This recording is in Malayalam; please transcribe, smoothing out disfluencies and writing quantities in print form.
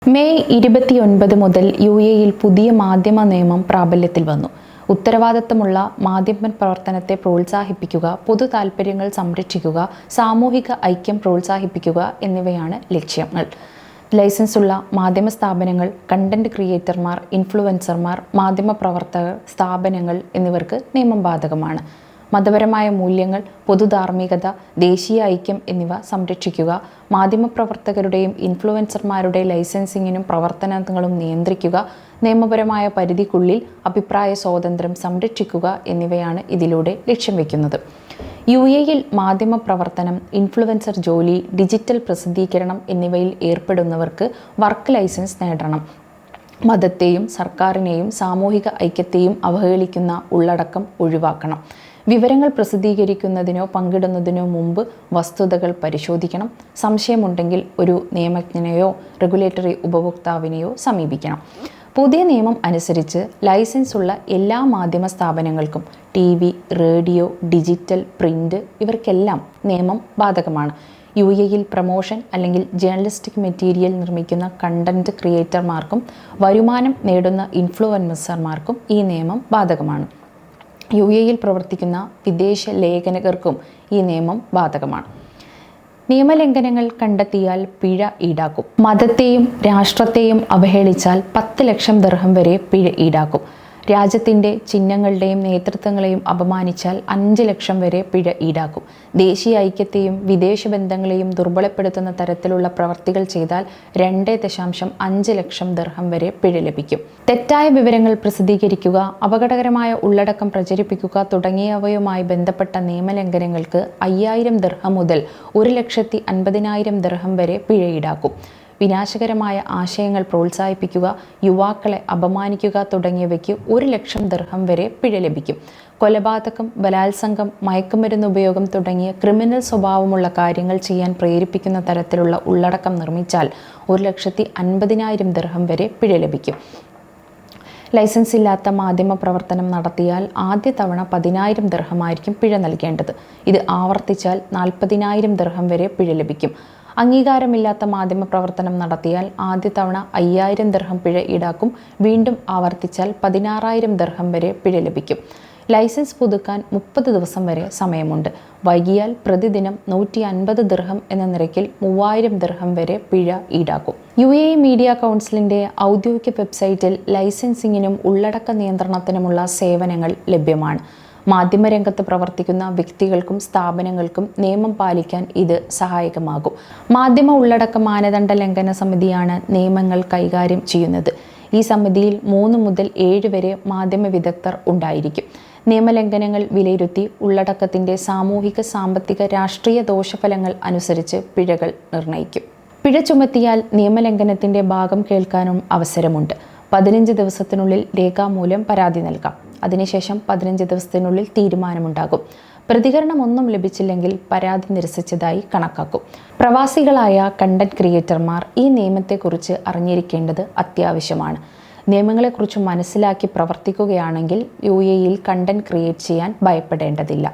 മെയ് 29 മുതൽ UAE-യിൽ പുതിയ മാധ്യമ നിയമം പ്രാബല്യത്തിൽ വന്നു. ഉത്തരവാദിത്തമുള്ള മാധ്യമ പ്രവർത്തനത്തെ പ്രോത്സാഹിപ്പിക്കുക, പൊതു താൽപ്പര്യങ്ങൾ സംരക്ഷിക്കുക, സാമൂഹിക ഐക്യം പ്രോത്സാഹിപ്പിക്കുക എന്നിവയാണ് ലക്ഷ്യങ്ങൾ. ലൈസൻസുള്ള മാധ്യമ സ്ഥാപനങ്ങൾ, കണ്ടന്റ് ക്രിയേറ്റർമാർ, ഇൻഫ്ലുവൻസർമാർ, മാധ്യമപ്രവർത്തകർ, സ്ഥാപനങ്ങൾ എന്നിവർക്ക് നിയമം ബാധകമാണ്. മതപരമായ മൂല്യങ്ങൾ, പൊതുധാർമ്മികത, ദേശീയ ഐക്യം എന്നിവ സംരക്ഷിക്കുക, മാധ്യമപ്രവർത്തകരുടെയും ഇൻഫ്ലുവൻസർമാരുടെ ലൈസൻസിങ്ങിനും പ്രവർത്തനങ്ങളും നിയന്ത്രിക്കുക, നിയമപരമായ പരിധിക്കുള്ളിൽ അഭിപ്രായ സ്വാതന്ത്ര്യം സംരക്ഷിക്കുക എന്നിവയാണ് ഇതിലൂടെ ലക്ഷ്യം വയ്ക്കുന്നത്. UAE-യിൽ മാധ്യമപ്രവർത്തനം, ഇൻഫ്ലുവൻസർ ജോലി, ഡിജിറ്റൽ പ്രസിദ്ധീകരണം എന്നിവയിൽ ഏർപ്പെടുന്നവർക്ക് വർക്ക് ലൈസൻസ് നേടണം. മതത്തെയും സർക്കാരിനെയും സാമൂഹിക ഐക്യത്തെയും അവഹേളിക്കുന്ന ഉള്ളടക്കം ഒഴിവാക്കണം. വിവരങ്ങൾ പ്രസിദ്ധീകരിക്കുന്നതിനോ പങ്കിടുന്നതിനോ മുമ്പ് വസ്തുതകൾ പരിശോധിക്കണം. സംശയമുണ്ടെങ്കിൽ ഒരു നിയമജ്ഞനെയോ റെഗുലേറ്ററി ഉപഭോക്താവിനെയോ സമീപിക്കണം. പുതിയ നിയമം അനുസരിച്ച് ലൈസൻസ് ഉള്ള എല്ലാ മാധ്യമ സ്ഥാപനങ്ങൾക്കും TV, റേഡിയോ, ഡിജിറ്റൽ, പ്രിന്റ് ഇവർക്കെല്ലാം നിയമം ബാധകമാണ്. UAE-യിൽ പ്രൊമോഷൻ അല്ലെങ്കിൽ ജേർണലിസ്റ്റിക് മെറ്റീരിയൽ നിർമ്മിക്കുന്ന കണ്ടന്റ് ക്രിയേറ്റർമാർക്കും വരുമാനം നേടുന്ന ഇൻഫ്ലുവൻസർമാർക്കും ഈ നിയമം ബാധകമാണ്. UAE-യിൽ പ്രവർത്തിക്കുന്ന വിദേശ ലേഖകർക്കും ഈ നിയമം ബാധകമാണ്. നിയമലംഘനങ്ങൾ കണ്ടെത്തിയാൽ പിഴ ഈടാക്കും. മതത്തെയും രാഷ്ട്രത്തെയും അവഹേളിച്ചാൽ 10 ലക്ഷം ദിർഹം വരെ പിഴ ഈടാക്കും. രാജ്യത്തിൻ്റെ ചിഹ്നങ്ങളുടെയും നേതൃത്വങ്ങളെയും അപമാനിച്ചാൽ 5 ലക്ഷം വരെ പിഴ ഈടാക്കും. ദേശീയ ഐക്യത്തെയും വിദേശ ബന്ധങ്ങളെയും ദുർബലപ്പെടുത്തുന്ന തരത്തിലുള്ള പ്രവർത്തികൾ ചെയ്താൽ 2.5 ലക്ഷം ദിർഹം വരെ പിഴ ലഭിക്കും. തെറ്റായ വിവരങ്ങൾ പ്രസിദ്ധീകരിക്കുക, അപകടകരമായ ഉള്ളടക്കം പ്രചരിപ്പിക്കുക തുടങ്ങിയവയുമായി ബന്ധപ്പെട്ട നിയമലംഘനങ്ങൾക്ക് 5000 ദിർഹം മുതൽ 1,50,000 ദിർഹം വരെ പിഴ ഈടാക്കും. വിനാശകരമായ ആശയങ്ങൾ പ്രോത്സാഹിപ്പിക്കുക, യുവാക്കളെ അപമാനിക്കുക തുടങ്ങിയവയ്ക്ക് 1 ലക്ഷം ദിർഹം വരെ പിഴ ലഭിക്കും. കൊലപാതകം, ബലാത്സംഗം, മയക്കുമരുന്ന് ഉപയോഗം തുടങ്ങിയ ക്രിമിനൽ സ്വഭാവമുള്ള കാര്യങ്ങൾ ചെയ്യാൻ പ്രേരിപ്പിക്കുന്ന തരത്തിലുള്ള ഉള്ളടക്കം നിർമ്മിച്ചാൽ 1,50,000 ദിർഹം വരെ പിഴ ലഭിക്കും. ലൈസൻസ് ഇല്ലാത്ത മാധ്യമ പ്രവർത്തനം നടത്തിയാൽ ആദ്യ തവണ 10,000 ദിർഹമായിരിക്കും പിഴ നൽകേണ്ടത്. ഇത് ആവർത്തിച്ചാൽ 40,000 ദിർഹം വരെ പിഴ ലഭിക്കും. അംഗീകാരമില്ലാത്ത മാധ്യമ പ്രവർത്തനം നടത്തിയാൽ ആദ്യ തവണ 5,000 ദിർഹം പിഴ ഈടാക്കും. വീണ്ടും ആവർത്തിച്ചാൽ 16,000 ദിർഹം വരെ പിഴ ലഭിക്കും. ലൈസൻസ് പുതുക്കാൻ 30 ദിവസം വരെ സമയമുണ്ട്. വൈകിയാൽ പ്രതിദിനം 150 ദിർഹം എന്ന നിരക്കിൽ 3,000 ദിർഹം വരെ പിഴ ഈടാക്കും. UAE മീഡിയ കൗൺസിലിൻ്റെ ഔദ്യോഗിക വെബ്സൈറ്റിൽ ലൈസൻസിങ്ങിനും ഉള്ളടക്ക നിയന്ത്രണത്തിനുമുള്ള സേവനങ്ങൾ ലഭ്യമാണ്. മാധ്യമരംഗത്ത് പ്രവർത്തിക്കുന്ന വ്യക്തികൾക്കും സ്ഥാപനങ്ങൾക്കും നിയമം പാലിക്കാൻ ഇത് സഹായകമാകും. മാധ്യമ ഉള്ളടക്ക മാനദണ്ഡ ലംഘന സമിതിയാണ് നിയമങ്ങൾ കൈകാര്യം ചെയ്യുന്നത്. ഈ സമിതിയിൽ 3 മുതൽ 7 വരെ മാധ്യമ വിദഗ്ധർ ഉണ്ടായിരിക്കും. നിയമലംഘനങ്ങൾ വിലയിരുത്തി ഉള്ളടക്കത്തിൻ്റെ സാമൂഹിക, സാമ്പത്തിക, രാഷ്ട്രീയ ദോഷഫലങ്ങൾ അനുസരിച്ച് പിഴകൾ നിർണ്ണയിക്കും. പിഴ ചുമത്തിയാൽ നിയമലംഘനത്തിൻ്റെ ഭാഗം കേൾക്കാനും അവസരമുണ്ട്. 15 ദിവസത്തിനുള്ളിൽ രേഖാമൂലം പരാതി നൽകാം. അതിനുശേഷം 15 ദിവസത്തിനുള്ളിൽ തീരുമാനമുണ്ടാകും. പ്രതികരണമൊന്നും ലഭിച്ചില്ലെങ്കിൽ പരാതി നിരസിച്ചതായി കണക്കാക്കും. പ്രവാസികളായ കണ്ടന്റ് ക്രിയേറ്റർമാർ ഈ നിയമത്തെക്കുറിച്ച് അറിഞ്ഞിരിക്കേണ്ടത് അത്യാവശ്യമാണ്. നിയമങ്ങളെക്കുറിച്ച് മനസ്സിലാക്കി പ്രവർത്തിക്കുകയാണെങ്കിൽ UAE-യിൽ കണ്ടന്റ് ക്രിയേറ്റ് ചെയ്യാൻ ഭയപ്പെടേണ്ടതില്ല.